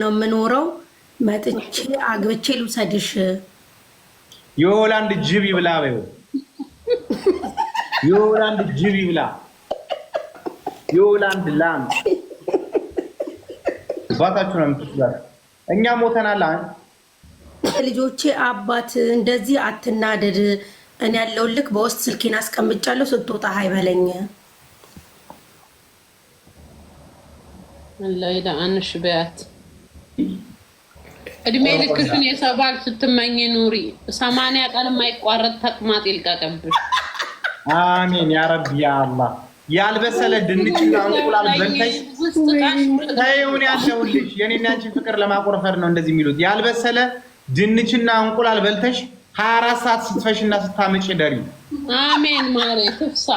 ነው የምኖረው። መጥቼ አግብቼ ልውሰድሽ። የሆላንድ ጅብ ይብላ በይው። የሆላንድ ጅብ ይብላ። የሆላንድ ላም ባታችሁ ነው የምትችላል። እኛ ሞተናል። ልጆቼ አባት እንደዚህ አትናደድ። እኔ ያለውልክ በውስጥ ስልኬን አስቀምጫለሁ። ስትወጣ አይበለኝ። ለይዳ አንሽ በያት እድሜ ልክሽን የሰባል ስትመኝ ኑሪ። 80 ቀን የማይቋረጥ ተቅማጥ ይልቀቅብሽ። አሜን ያ ረቢ ያ አላህ። ያልበሰለ ድንችና እንቁላል በልተሽ ታዩን ያለውልሽ። የኔና አንቺ ፍቅር ለማቆርፈር ነው እንደዚህ የሚሉት። ያልበሰለ ድንችና እንቁላል በልተሽ 24 ሰዓት ስትፈሽና ስታመጪ ደሪ። አሜን ማሬ ትፍሳ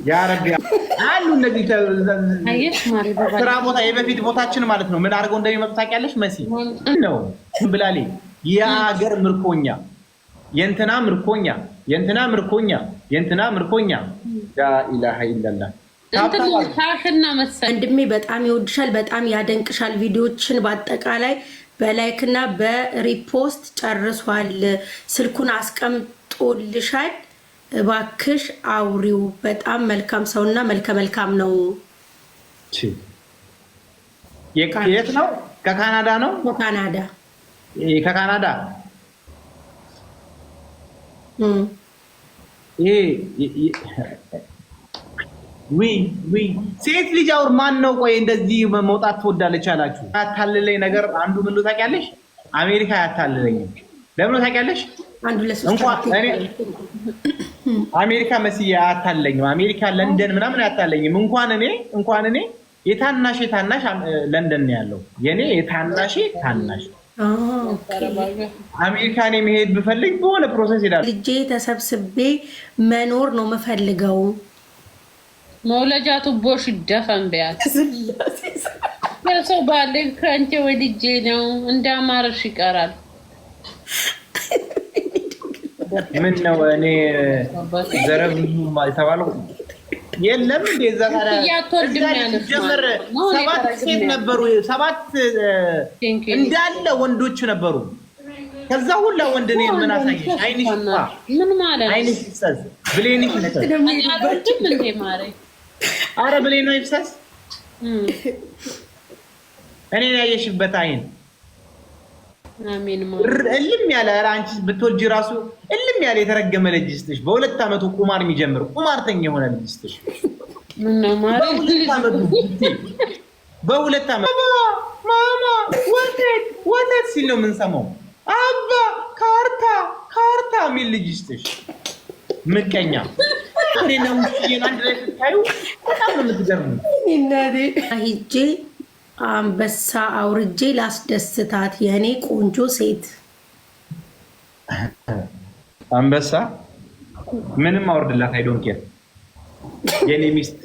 ያ ረቢ አሉ እነዚህ ስራ ቦታ የበፊት ቦታችን ማለት ነው። ምን አድርገው እንደሚመጡ ታውቂያለሽ? መሲ ነው ብላሌ የሀገር ምርኮኛ የእንትና ምርኮኛ የእንትና ምርኮኛ የእንትና ምርኮኛ ላ ኢላሃ ኢላላህ። ታሽና መሰል ወንድሜ በጣም ይወድሻል፣ በጣም ያደንቅሻል። ቪዲዮችን በአጠቃላይ በላይክና በሪፖስት ጨርሷል። ስልኩን አስቀምጦልሻል። እባክሽ አውሪው። በጣም መልካም ሰውና መልካም ነው። የት ነው? ከካናዳ ነው። ከካናዳ ከካናዳ ሴት ልጅ አውር ማን ነው? ቆይ እንደዚህ መውጣት ትወዳለች አላችሁ። ያታለለኝ ነገር አንዱ ምን ነው ታውቂያለሽ? አሜሪካ ያታለለኝም ለምን ነው ታውቂያለሽ? አንዱ ለሶስት አሜሪካ መስዬ አያታለኝም። አሜሪካ ለንደን ምናምን አያታለኝም። እንኳን እኔ የታናሽ ለንደን ነው ያለው። የኔ የታናሽ ታናሽ አሜሪካን መሄድ ብፈልግ በሆነ ፕሮሰስ ሄዳለሁ። ልጄ ተሰብስቤ መኖር ነው የምፈልገው። መውለጃ ቱቦሽ ይደፈን ቢያት የሰው ባል ከአንቺ ወልጄ ነው እንዳማረሽ ይቀራል። ምን ነው እኔ ዘረብ የተባለው የለም እንደ እዛ ጀመረ። 7 ሴት ነበሩ፣ 7 እንዳለ ወንዶች ነበሩ። ከዛ ሁላ ወንድ ነው ምን አሳየሽ? አይንሽ ምን ማለት ነው? አይንሽ ይፈሰስ ብሌንሽ ይፈሰስ። አረ ብሌን ነው ይፈሰስ። እኔ ያየሽበት አይን አሜን ማለት እልም ያለ አንቺ ብትወልጂ ራሱ እልም ያለ የተረገመ ልጅ ስትሽ በ2 አመቱ ቁማር የሚጀምር ቁማርተኛ የሆነ ልጅ ስትሽ ምን ነው ማለት በ2 አመት ማማ ወተት ሲል ነው የምንሰማው። አባ ካርታ የሚል ልጅ ስትሽ ምቀኛ እኔ ነው አንድ ላይ ስታዩ በጣም ነው የምትገርሙ። ሂጄ አንበሳ አውርጄ ላስደስታት የኔ ቆንጆ ሴት። አንበሳ ምንም አወርድላት አይ ዶንት ኬር። የኔ ሚስት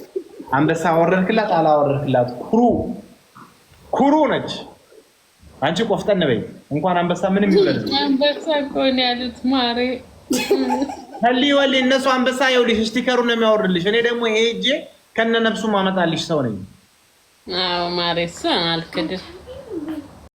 አንበሳ አወረድክላት አላወረድክላት ኩሩ ነች። አንቺ ቆፍጠን በይ። እንኳን አንበሳ ምንም ይወለድ አንበሳ ቆን ያሉት ማሬ ወሊ እነሱ አንበሳ ይውልሽ ስቲከሩ ነው የሚያወርድልሽ። እኔ ደግሞ ይሄ እጄ ከነ ነፍሱ ማመጣልሽ ሰው ነኝ። አዎ ማሬ ሰው አልከድር